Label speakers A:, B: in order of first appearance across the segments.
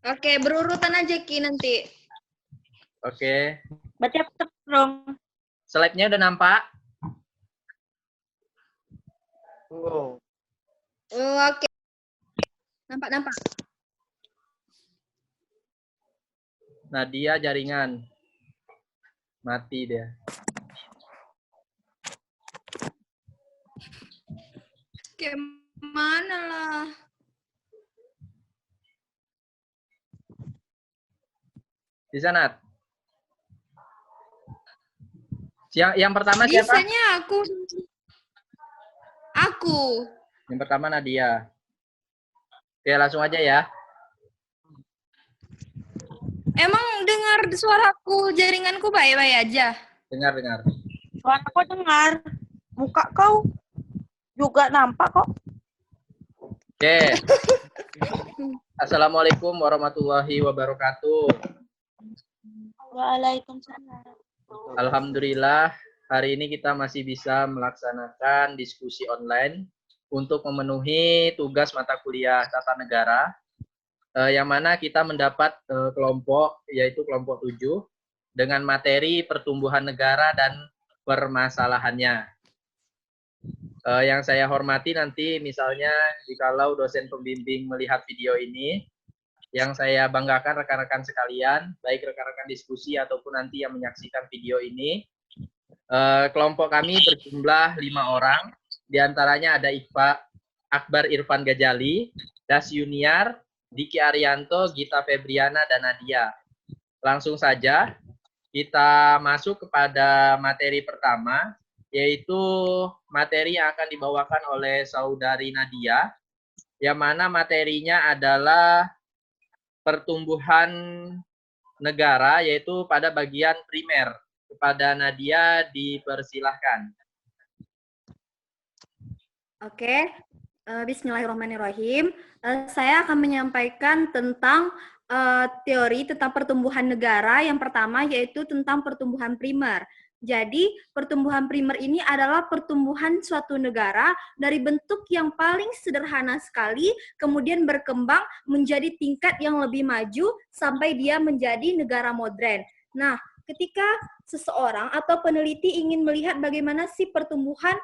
A: Oke, berurutan aja Ki nanti.
B: Oke.
C: Berarti aku dong.
B: Slide-nya udah nampak?
A: Oke. Nampak.
B: Nadia jaringan. Mati dia.
A: Gimana lah?
B: Di sana. Yang pertama siapa?
A: Bisanya aku.
B: Yang pertama Nadia. Oke, langsung aja ya.
A: Emang dengar suaraku, jaringanku baik-baik aja?
B: Dengar.
C: Suara kau dengar. Muka kau juga nampak kok.
B: Oke. Assalamualaikum warahmatullahi wabarakatuh.
C: Waalaikumsalam.
B: Alhamdulillah, hari ini kita masih bisa melaksanakan diskusi online untuk memenuhi tugas mata kuliah tata negara, yang mana kita mendapat kelompok, yaitu kelompok 7, dengan materi pertumbuhan negara dan permasalahannya. Yang saya hormati nanti misalnya jikalau dosen pembimbing melihat video ini, yang saya banggakan rekan-rekan sekalian, baik rekan-rekan diskusi ataupun nanti yang menyaksikan video ini, kelompok kami berjumlah 5 orang, diantaranya ada Iqbal Akbar Irfan Gajali, Das Yuniar, Diki Arianto, Gita Febriana, dan Nadia. Langsung saja kita masuk kepada materi pertama, yaitu materi yang akan dibawakan oleh saudari Nadia, yang mana materinya adalah pertumbuhan negara, yaitu pada bagian primer. Kepada Nadia dipersilahkan.
A: Oke, bismillahirrahmanirrahim. Saya akan menyampaikan tentang teori tentang pertumbuhan negara. Yang pertama yaitu tentang pertumbuhan primer. Jadi, pertumbuhan primer ini adalah pertumbuhan suatu negara dari bentuk yang paling sederhana sekali, kemudian berkembang menjadi tingkat yang lebih maju sampai dia menjadi negara modern. Nah, ketika seseorang atau peneliti ingin melihat bagaimana sih pertumbuhan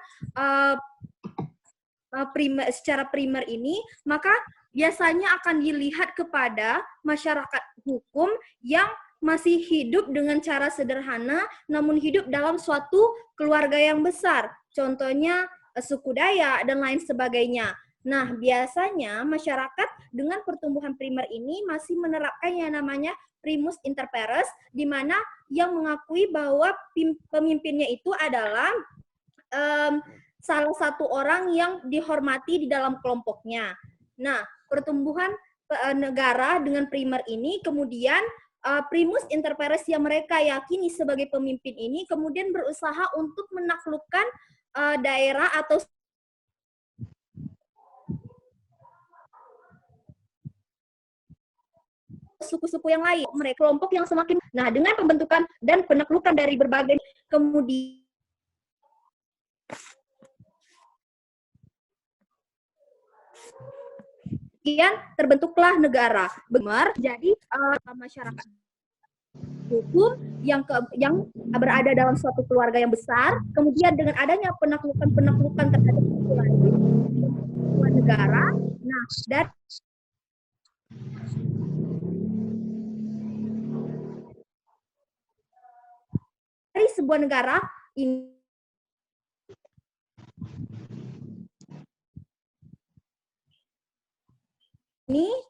A: secara primer ini, maka biasanya akan dilihat kepada masyarakat hukum yang masih hidup dengan cara sederhana, namun hidup dalam suatu keluarga yang besar. Contohnya suku Dayak dan lain sebagainya. Nah, biasanya masyarakat dengan pertumbuhan primer ini masih menerapkan yang namanya primus inter pares, di mana yang mengakui bahwa pemimpinnya itu adalah salah satu orang yang dihormati di dalam kelompoknya. Nah, pertumbuhan negara dengan primer ini kemudian primus inter pares yang mereka yakini sebagai pemimpin ini kemudian berusaha untuk menaklukkan daerah atau suku-suku yang lain, mereka kelompok yang semakin. Nah, dengan pembentukan dan penaklukan dari berbagai kemudian terbentuklah negara. Benar, jadi masyarakat hukum yang berada dalam suatu keluarga yang besar, kemudian dengan adanya penaklukan terhadap suku lain, sebuah negara. Nah, dari sebuah negara ini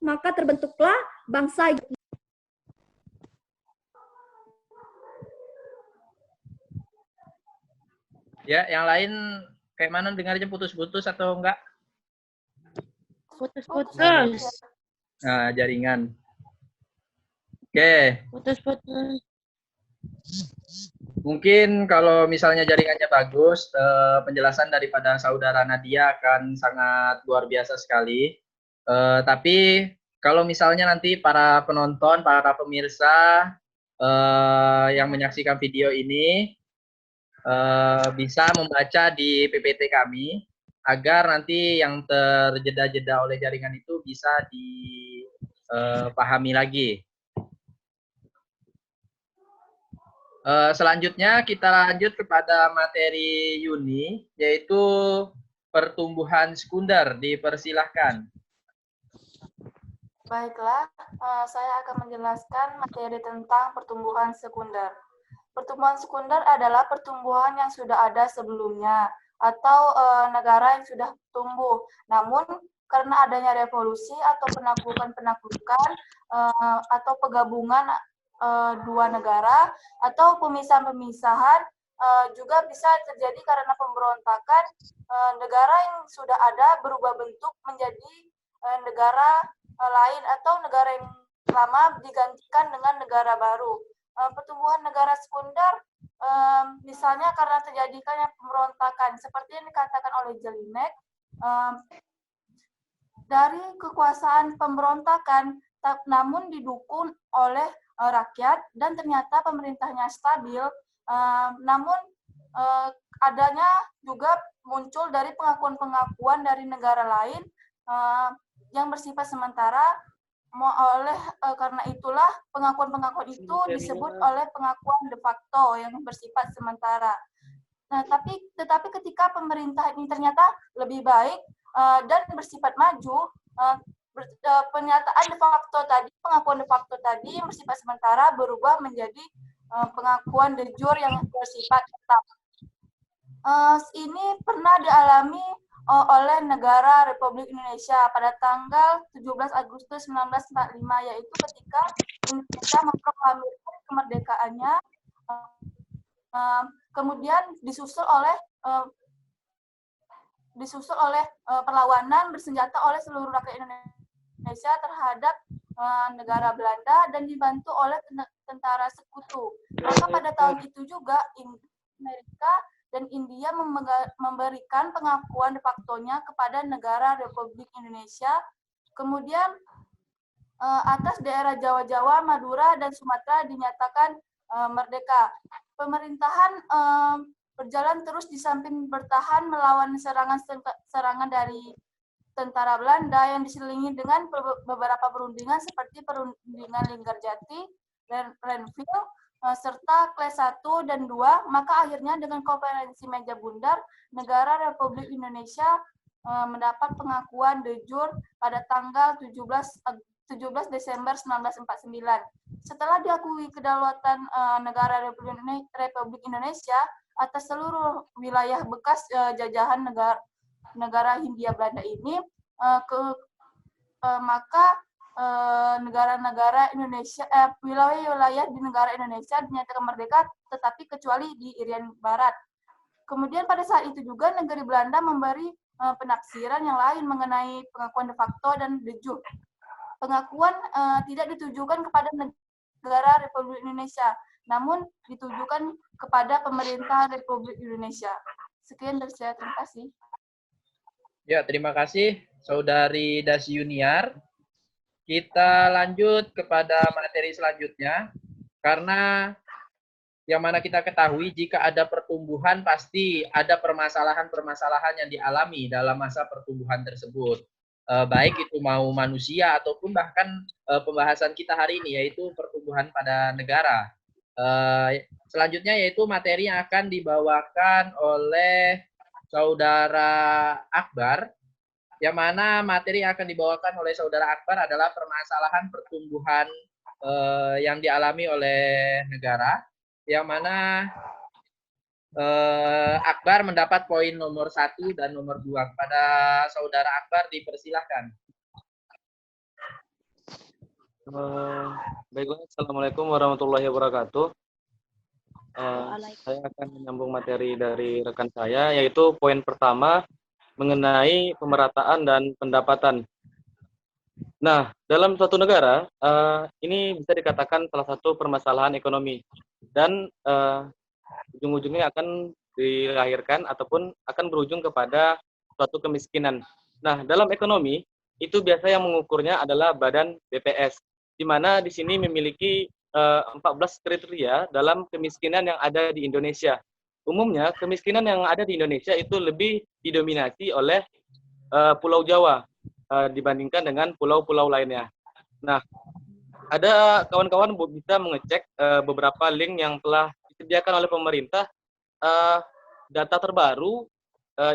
A: maka terbentuklah bangsa.
B: Ya, yang lain kayak mana dengarnya putus-putus atau enggak?
C: Putus-putus.
B: Nah, jaringan. Oke.
C: Putus-putus.
B: Mungkin kalau misalnya jaringannya bagus, penjelasan daripada saudara Nadia akan sangat luar biasa sekali. Tapi kalau misalnya nanti para penonton, para pemirsa yang menyaksikan video ini bisa membaca di PPT kami, agar nanti yang terjeda-jeda oleh jaringan itu bisa pahami lagi. Selanjutnya kita lanjut kepada materi Yuni, yaitu pertumbuhan sekunder. Dipersilahkan.
D: Baiklah, saya akan menjelaskan materi tentang pertumbuhan sekunder. Pertumbuhan sekunder adalah pertumbuhan yang sudah ada sebelumnya atau negara yang sudah tumbuh. Namun karena adanya revolusi atau penaklukan-penaklukan atau penggabungan dua negara atau pemisahan-pemisahan juga bisa terjadi karena pemberontakan, negara yang sudah ada berubah bentuk menjadi negara lain atau negara yang lama digantikan dengan negara baru. Pertumbuhan negara sekunder misalnya karena terjadinya pemberontakan seperti yang dikatakan oleh Jelinek, dari kekuasaan pemberontakan namun didukung oleh rakyat dan ternyata pemerintahnya stabil, namun adanya juga muncul dari pengakuan-pengakuan dari negara lain yang bersifat sementara. Karena itulah pengakuan-pengakuan itu disebut oleh pengakuan de facto yang bersifat sementara. Nah, tetapi ketika pemerintah ini ternyata lebih baik dan bersifat maju, pernyataan de facto tadi, pengakuan de facto tadi yang bersifat sementara berubah menjadi pengakuan de jure yang bersifat tetap. Ini pernah dialami oleh negara Republik Indonesia pada tanggal 17 Agustus 1945, yaitu ketika Indonesia memproklamirkan kemerdekaannya, kemudian disusul oleh perlawanan bersenjata oleh seluruh rakyat Indonesia terhadap negara Belanda dan dibantu oleh tentara sekutu. Maka pada tahun itu juga Amerika dan India memberikan pengakuan de facto-nya kepada negara Republik Indonesia. Kemudian atas daerah Jawa, Madura, dan Sumatera dinyatakan merdeka. Pemerintahan berjalan terus di samping bertahan melawan serangan dari tentara Belanda yang diselingi dengan beberapa perundingan seperti perundingan Linggarjati dan Renville, serta kelas 1 dan 2, maka akhirnya dengan konferensi meja bundar, negara Republik Indonesia mendapat pengakuan de jure pada tanggal 17 Desember 1949. Setelah diakui kedaulatan negara Republik Indonesia atas seluruh wilayah bekas jajahan negara Hindia Belanda ini, maka negara-negara Indonesia, wilayah-wilayah di negara Indonesia dinyatakan merdeka, tetapi kecuali di Irian Barat. Kemudian pada saat itu juga negeri Belanda memberi penafsiran yang lain mengenai pengakuan de facto dan de jure. Pengakuan tidak ditujukan kepada negara Republik Indonesia, namun ditujukan kepada pemerintah Republik Indonesia. Sekian dari saya, terima kasih.
B: Ya, terima kasih Saudari Dasi Yuniar. Kita lanjut kepada materi selanjutnya, karena yang mana kita ketahui jika ada pertumbuhan pasti ada permasalahan-permasalahan yang dialami dalam masa pertumbuhan tersebut. Baik itu mau manusia ataupun bahkan pembahasan kita hari ini yaitu pertumbuhan pada negara. Selanjutnya yaitu materi yang akan dibawakan oleh Saudara Akbar, yang mana materi yang akan dibawakan oleh Saudara Akbar adalah permasalahan pertumbuhan yang dialami oleh negara, yang mana Akbar mendapat poin nomor 1 dan nomor 2. Kepada Saudara Akbar dipersilahkan.
E: Baiklah, Assalamualaikum warahmatullahi wabarakatuh. Saya akan menyambung materi dari rekan saya, yaitu poin pertama mengenai pemerataan dan pendapatan. Nah, dalam suatu negara, ini bisa dikatakan salah satu permasalahan ekonomi. Dan ujung-ujungnya akan dilahirkan ataupun akan berujung kepada suatu kemiskinan. Nah, dalam ekonomi, itu biasa yang mengukurnya adalah badan BPS, di mana di sini memiliki 14 kriteria dalam kemiskinan yang ada di Indonesia. Umumnya, kemiskinan yang ada di Indonesia itu lebih didominasi oleh Pulau Jawa dibandingkan dengan pulau-pulau lainnya. Nah, ada kawan-kawan bisa mengecek beberapa link yang telah disediakan oleh pemerintah. Data terbaru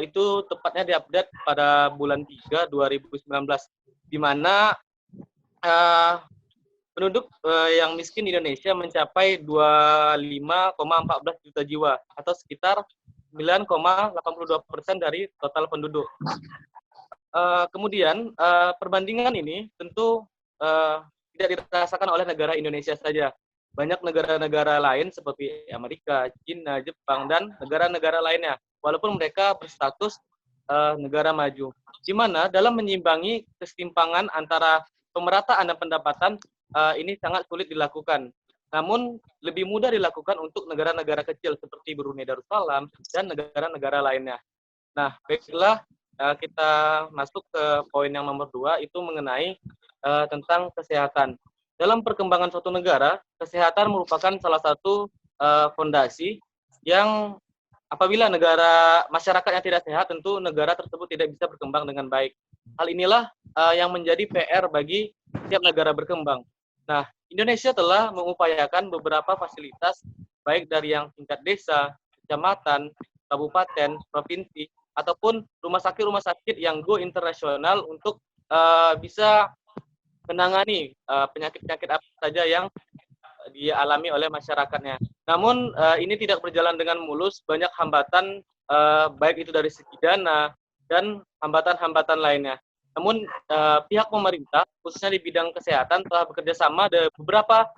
E: itu tepatnya diupdate pada bulan 3 2019, di mana penduduk yang miskin di Indonesia mencapai 25,14 juta jiwa atau sekitar 9,82% dari total penduduk. Kemudian perbandingan ini tentu tidak dirasakan oleh negara Indonesia saja. Banyak negara-negara lain seperti Amerika, China, Jepang, dan negara-negara lainnya, walaupun mereka berstatus negara maju. Di mana dalam menyimbangi kesetimpangan antara pemerataan dan pendapatan ini sangat sulit dilakukan. Namun lebih mudah dilakukan untuk negara-negara kecil seperti Brunei Darussalam dan negara-negara lainnya. Nah, baiklah, kita masuk ke poin yang nomor 2, itu mengenai tentang kesehatan. Dalam perkembangan suatu negara, kesehatan merupakan salah satu fondasi yang apabila masyarakatnya tidak sehat, tentu negara tersebut tidak bisa berkembang dengan baik. Hal inilah yang menjadi PR bagi setiap negara berkembang. Nah, Indonesia telah mengupayakan beberapa fasilitas, baik dari yang tingkat desa, kecamatan, kabupaten, provinsi, ataupun rumah sakit yang go internasional untuk bisa menangani penyakit-penyakit apa saja yang dialami oleh masyarakatnya. Namun ini tidak berjalan dengan mulus, banyak hambatan baik itu dari segi dana dan hambatan-hambatan lainnya. Namun pihak pemerintah khususnya di bidang kesehatan telah bekerja sama dengan beberapa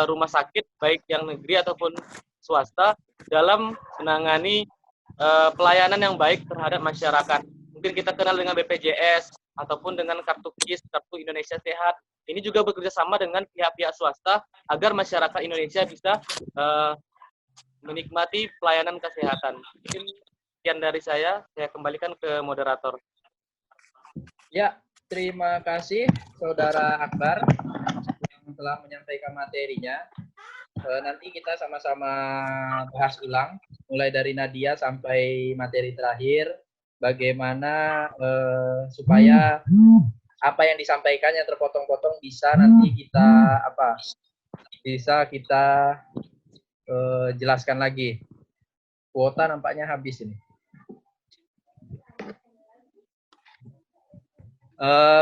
E: rumah sakit baik yang negeri ataupun swasta dalam menangani pelayanan yang baik terhadap masyarakat. Mungkin kita kenal dengan BPJS ataupun dengan kartu KIS, kartu Indonesia Sehat. Ini juga bekerja sama dengan pihak-pihak swasta agar masyarakat Indonesia bisa menikmati pelayanan kesehatan. Mungkin sekian dari saya kembalikan ke moderator.
B: Ya, terima kasih Saudara Akbar yang telah menyampaikan materinya. Nanti kita sama-sama bahas ulang, mulai dari Nadia sampai materi terakhir, bagaimana supaya apa yang disampaikan yang terpotong-potong bisa nanti kita jelaskan lagi. Kuota nampaknya habis ini.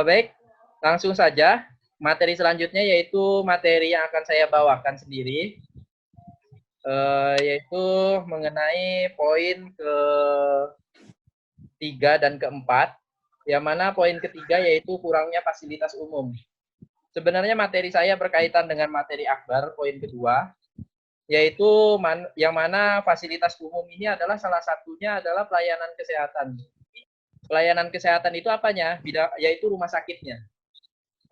B: Baik, langsung saja. Materi selanjutnya yaitu materi yang akan saya bawakan sendiri, yaitu mengenai poin ke-3 dan ke-4, yang mana poin ketiga yaitu kurangnya fasilitas umum. Sebenarnya materi saya berkaitan dengan materi Akbar, poin kedua, yaitu yang mana fasilitas umum ini adalah salah satunya adalah pelayanan kesehatan. Pelayanan kesehatan itu apanya? Yaitu rumah sakitnya.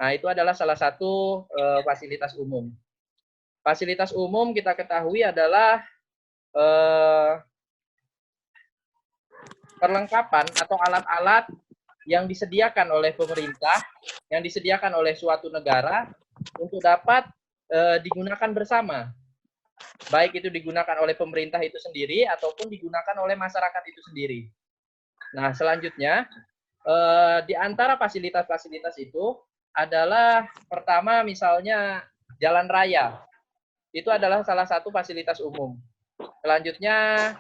B: Nah, itu adalah salah satu fasilitas umum. Fasilitas umum kita ketahui adalah perlengkapan atau alat-alat yang disediakan oleh pemerintah, yang disediakan oleh suatu negara untuk dapat digunakan bersama. Baik itu digunakan oleh pemerintah itu sendiri ataupun digunakan oleh masyarakat itu sendiri. Nah, selanjutnya, di antara fasilitas-fasilitas itu adalah pertama misalnya jalan raya. Itu adalah salah satu fasilitas umum. Selanjutnya,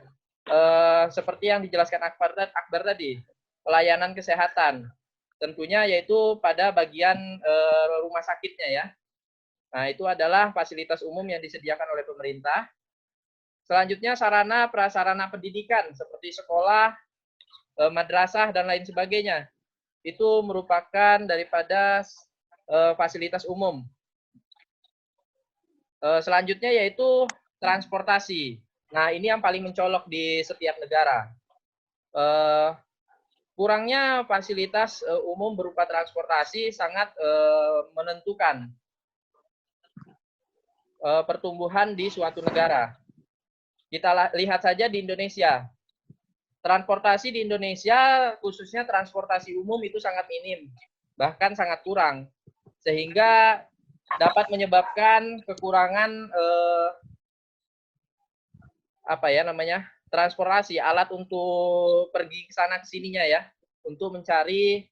B: seperti yang dijelaskan Akbar tadi, pelayanan kesehatan. Tentunya yaitu pada bagian rumah sakitnya ya. Nah, itu adalah fasilitas umum yang disediakan oleh pemerintah. Selanjutnya, sarana prasarana pendidikan seperti sekolah, madrasah dan lain sebagainya. Itu merupakan daripada fasilitas umum. Selanjutnya yaitu transportasi. Nah, ini yang paling mencolok di setiap negara. Kurangnya fasilitas umum berupa transportasi sangat menentukan pertumbuhan di suatu negara. Kita lihat saja di Indonesia. Transportasi di Indonesia, khususnya transportasi umum itu sangat minim, bahkan sangat kurang, sehingga dapat menyebabkan kekurangan transportasi, alat untuk pergi ke sana ke sininya ya, untuk mencari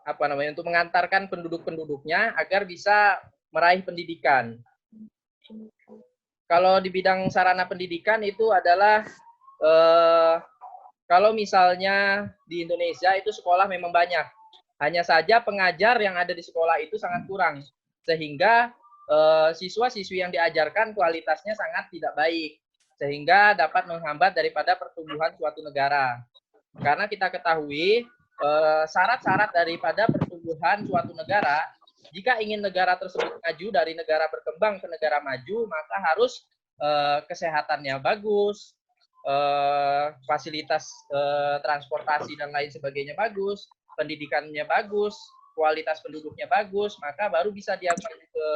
B: untuk mengantarkan penduduk-penduduknya agar bisa meraih pendidikan. Kalau di bidang sarana pendidikan itu adalah kalau misalnya di Indonesia itu sekolah memang banyak, hanya saja pengajar yang ada di sekolah itu sangat kurang, sehingga siswa-siswi yang diajarkan kualitasnya sangat tidak baik, sehingga dapat menghambat daripada pertumbuhan suatu negara. Karena kita ketahui syarat-syarat daripada pertumbuhan suatu negara, jika ingin negara tersebut maju dari negara berkembang ke negara maju, maka harus kesehatannya bagus, fasilitas transportasi dan lain sebagainya bagus, pendidikannya bagus, kualitas penduduknya bagus, maka baru bisa dia maju ke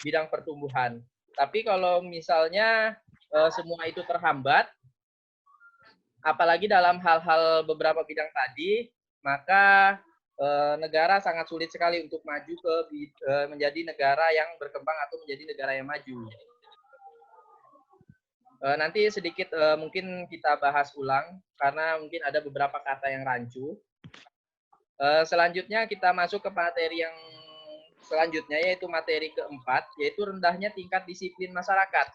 B: bidang pertumbuhan. Tapi kalau misalnya semua itu terhambat, apalagi dalam hal-hal beberapa bidang tadi, maka negara sangat sulit sekali untuk maju ke menjadi negara yang berkembang atau menjadi negara yang maju. Nanti sedikit mungkin kita bahas ulang, karena mungkin ada beberapa kata yang rancu. Selanjutnya kita masuk ke materi yang selanjutnya, yaitu materi keempat, yaitu rendahnya tingkat disiplin masyarakat.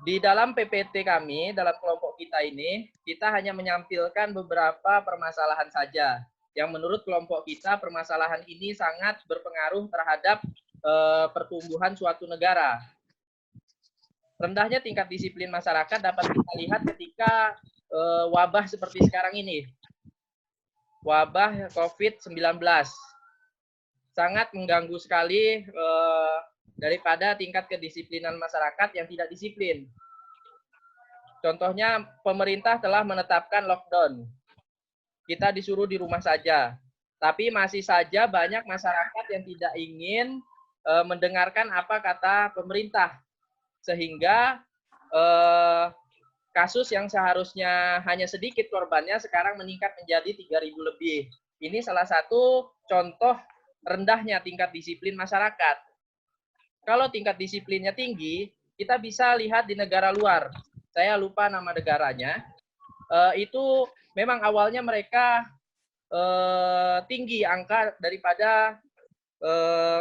B: Di dalam PPT kami, dalam kelompok kita ini, kita hanya menyampilkan beberapa permasalahan saja, yang menurut kelompok kita permasalahan ini sangat berpengaruh terhadap pertumbuhan suatu negara. Rendahnya tingkat disiplin masyarakat dapat kita lihat ketika wabah seperti sekarang ini. Wabah COVID-19 sangat mengganggu sekali daripada tingkat kedisiplinan masyarakat yang tidak disiplin. Contohnya, pemerintah telah menetapkan lockdown. Kita disuruh di rumah saja. Tapi masih saja banyak masyarakat yang tidak ingin mendengarkan apa kata pemerintah. Sehingga kasus yang seharusnya hanya sedikit korbannya sekarang meningkat menjadi 3.000 lebih. Ini salah satu contoh rendahnya tingkat disiplin masyarakat. Kalau tingkat disiplinnya tinggi, kita bisa lihat di negara luar. Saya lupa nama negaranya. Itu memang awalnya mereka tinggi angka daripada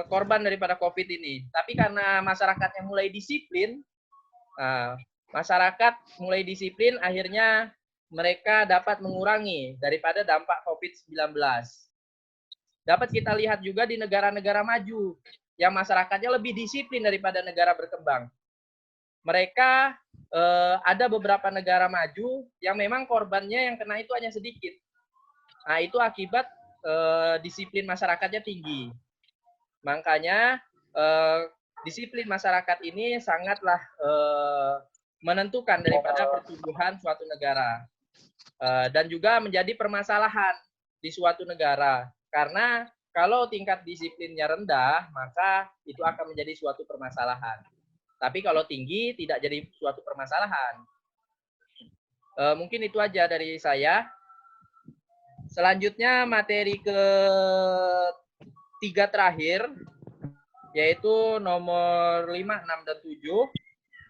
B: korban daripada COVID ini. Tapi karena masyarakatnya mulai disiplin, akhirnya mereka dapat mengurangi daripada dampak COVID-19. Dapat kita lihat juga di negara-negara maju, yang masyarakatnya lebih disiplin daripada negara berkembang. Mereka ada beberapa negara maju yang memang korbannya yang kena itu hanya sedikit. Nah, itu akibat disiplin masyarakatnya tinggi. Makanya disiplin masyarakat ini sangatlah menentukan daripada pertumbuhan suatu negara. Dan juga menjadi permasalahan di suatu negara. Karena kalau tingkat disiplinnya rendah, maka itu akan menjadi suatu permasalahan. Tapi kalau tinggi, tidak jadi suatu permasalahan. Mungkin itu aja dari saya. Selanjutnya materi ketiga terakhir, yaitu nomor 5, 6, dan 7,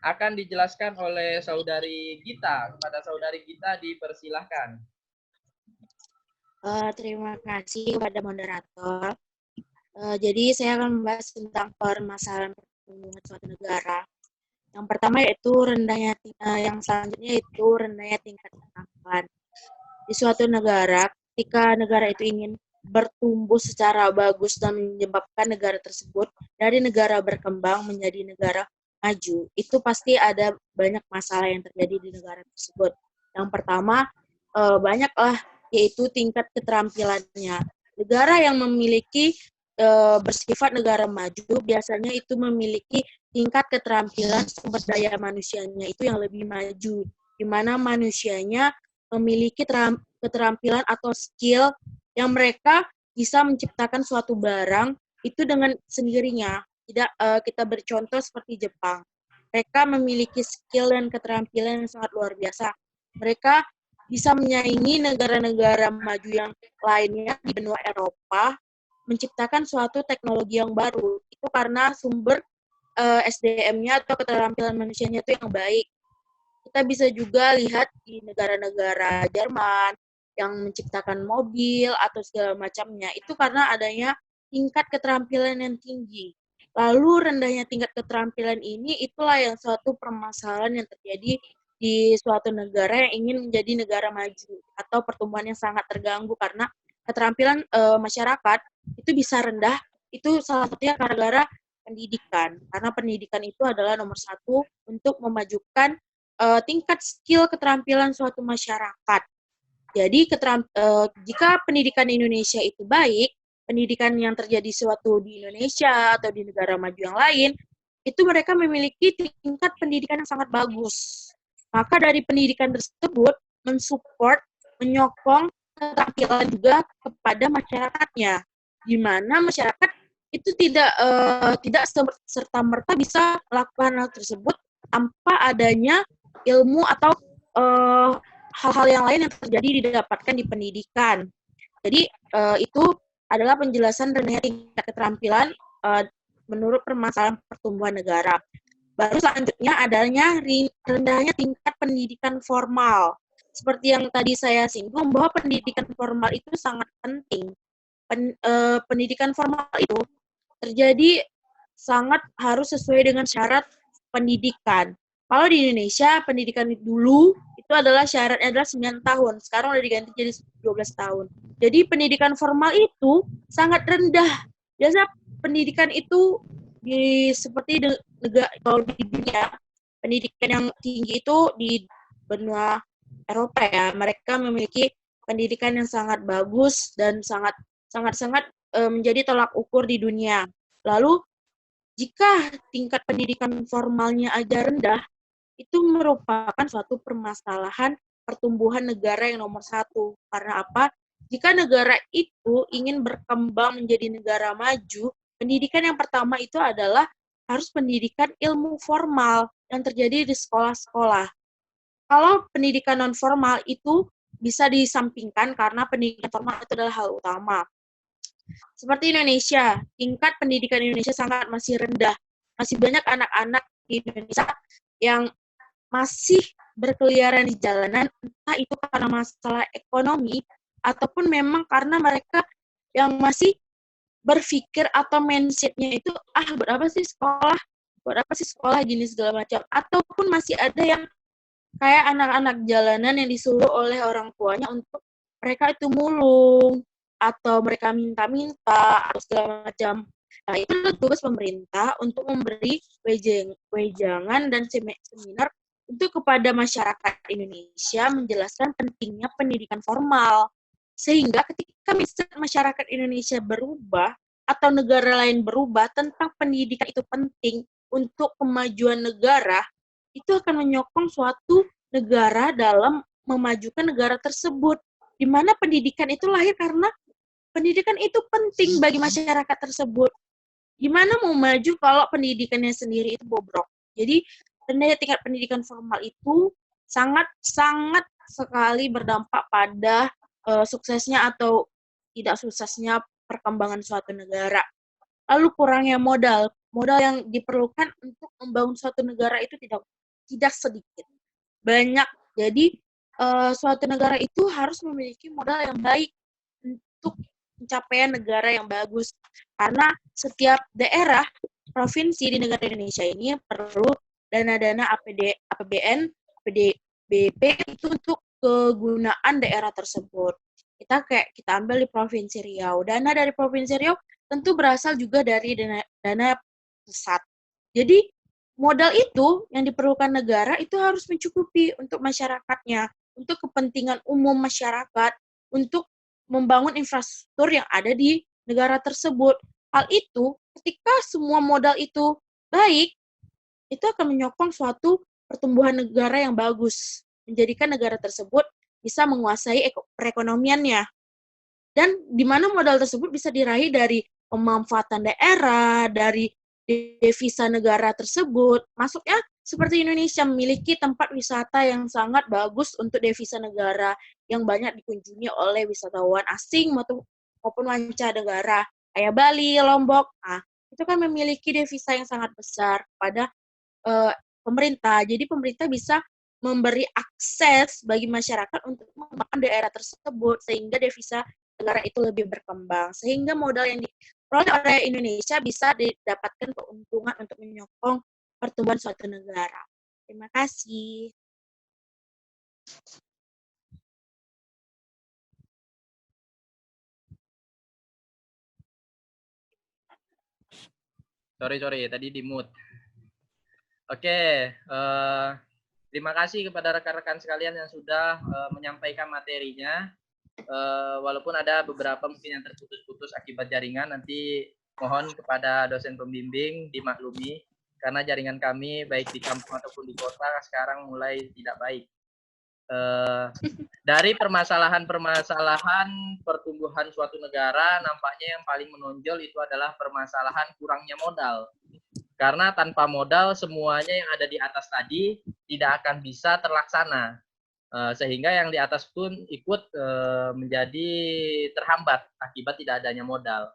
B: akan dijelaskan oleh Saudari Gita. Kepada Saudari Gita dipersilahkan.
C: Terima kasih kepada moderator. Jadi saya akan membahas tentang permasalahan pertumbuhan suatu negara. Yang pertama yaitu yang selanjutnya yaitu rendahnya tingkat ketampan. Di suatu negara, ketika negara itu ingin bertumbuh secara bagus dan menyebabkan negara tersebut dari negara berkembang menjadi negara maju, itu pasti ada banyak masalah yang terjadi di negara tersebut. Yang pertama, banyaklah yaitu tingkat keterampilannya. Negara yang memiliki bersifat negara maju biasanya itu memiliki tingkat keterampilan sumber daya manusianya itu yang lebih maju, di mana manusianya memiliki keterampilan atau skill yang mereka bisa menciptakan suatu barang itu dengan sendirinya. Tidak kita bercontoh seperti Jepang. Mereka memiliki skill dan keterampilan yang sangat luar biasa. Mereka bisa menyaingi negara-negara maju yang lainnya di benua Eropa, menciptakan suatu teknologi yang baru. Itu karena sumber SDM-nya atau keterampilan manusianya itu yang baik. Kita bisa juga lihat di negara-negara Jerman yang menciptakan mobil atau segala macamnya, itu karena adanya tingkat keterampilan yang tinggi. Lalu rendahnya tingkat keterampilan ini itulah yang suatu permasalahan yang terjadi di suatu negara yang ingin menjadi negara maju atau pertumbuhan yang sangat terganggu karena keterampilan masyarakat itu bisa rendah. Itu salah satunya gara-gara pendidikan, karena pendidikan itu adalah nomor satu untuk memajukan tingkat skill keterampilan suatu masyarakat. Jadi jika pendidikan Indonesia itu baik, pendidikan yang terjadi suatu di Indonesia atau di negara maju yang lain, itu mereka memiliki tingkat pendidikan yang sangat bagus. Maka dari pendidikan tersebut mensupport, menyokong keterampilan juga kepada masyarakatnya, di mana masyarakat itu tidak serta-merta bisa melakukan hal tersebut tanpa adanya ilmu atau hal-hal yang lain yang terjadi didapatkan di pendidikan. Jadi itu adalah penjelasan rendahnya tingkat keterampilan menurut permasalahan pertumbuhan negara. Baru selanjutnya adanya rendahnya tingkat pendidikan formal. Seperti yang tadi saya singgung bahwa pendidikan formal itu sangat penting. Pendidikan formal itu terjadi sangat harus sesuai dengan syarat pendidikan. Kalau di Indonesia, pendidikan dulu itu adalah syaratnya adalah 9 tahun. Sekarang udah diganti jadi 12 tahun. Jadi pendidikan formal itu sangat rendah. Biasa pendidikan itu seperti kalau di dunia, pendidikan yang tinggi itu di benua Eropa ya. Mereka memiliki pendidikan yang sangat bagus dan sangat menjadi tolak ukur di dunia. Lalu, jika tingkat pendidikan formalnya aja rendah, itu merupakan suatu permasalahan pertumbuhan negara yang nomor satu. Karena apa? Jika negara itu ingin berkembang menjadi negara maju, pendidikan yang pertama itu adalah harus pendidikan ilmu formal yang terjadi di sekolah-sekolah. Kalau pendidikan non-formal itu bisa disampingkan karena pendidikan formal itu adalah hal utama. Seperti Indonesia, tingkat pendidikan Indonesia sangat masih rendah. Masih banyak anak-anak di Indonesia yang masih berkeliaran di jalanan, entah itu karena masalah ekonomi, ataupun memang karena mereka yang masih berpikir atau mindset-nya itu, buat apa sih sekolah gini segala macam. Ataupun masih ada yang kayak anak-anak jalanan yang disuruh oleh orang tuanya untuk mereka itu mulung, atau mereka minta-minta, atau segala macam. Nah, itu tugas pemerintah untuk memberi wejangan dan seminar untuk kepada masyarakat Indonesia menjelaskan pentingnya pendidikan formal. Sehingga ketika masyarakat Indonesia berubah atau negara lain berubah tentang pendidikan itu penting untuk kemajuan negara, itu akan menyokong suatu negara dalam memajukan negara tersebut. Di mana pendidikan itu lahir karena pendidikan itu penting bagi masyarakat tersebut. Gimana mau maju kalau pendidikannya sendiri itu bobrok? Jadi, rendahnya tingkat pendidikan formal itu sangat sekali berdampak pada suksesnya atau tidak suksesnya perkembangan suatu negara. Lalu kurangnya modal yang diperlukan untuk membangun suatu negara itu tidak sedikit, banyak. Jadi suatu negara itu harus memiliki modal yang baik untuk pencapaian negara yang bagus. Karena setiap daerah, provinsi di negara Indonesia ini perlu dana-dana APBN, PDBP itu untuk kegunaan daerah tersebut. Kita ambil di Provinsi Riau. Dana dari Provinsi Riau tentu berasal juga dari dana pusat. Jadi modal itu yang diperlukan negara itu harus mencukupi untuk masyarakatnya, untuk kepentingan umum masyarakat, untuk membangun infrastruktur yang ada di negara tersebut. Hal itu, ketika semua modal itu baik, itu akan menyokong suatu pertumbuhan negara yang bagus, menjadikan negara tersebut bisa menguasai perekonomiannya. Dan di mana modal tersebut bisa diraih dari pemanfaatan daerah, dari devisa negara tersebut. Masuknya seperti Indonesia memiliki tempat wisata yang sangat bagus untuk devisa negara yang banyak dikunjungi oleh wisatawan asing maupun mancanegara, kayak Bali, Lombok. Nah, itu kan memiliki devisa yang sangat besar pada pemerintah. Jadi pemerintah bisa memberi akses bagi masyarakat untuk mengembangkan daerah tersebut sehingga devisa negara itu lebih berkembang. Sehingga modal yang diperoleh oleh Indonesia bisa didapatkan keuntungan untuk menyokong pertumbuhan suatu negara. Terima kasih.
B: Sorry, tadi di mute. Oke, terima kasih kepada rekan-rekan sekalian yang sudah menyampaikan materinya. Walaupun ada beberapa mungkin yang terputus-putus akibat jaringan, nanti mohon kepada dosen pembimbing dimaklumi karena jaringan kami baik di kampung ataupun di kota sekarang mulai tidak baik. Dari permasalahan pertumbuhan suatu negara, nampaknya yang paling menonjol itu adalah permasalahan kurangnya modal. Karena tanpa modal, semuanya yang ada di atas tadi tidak akan bisa terlaksana. Sehingga yang di atas pun ikut menjadi terhambat akibat tidak adanya modal.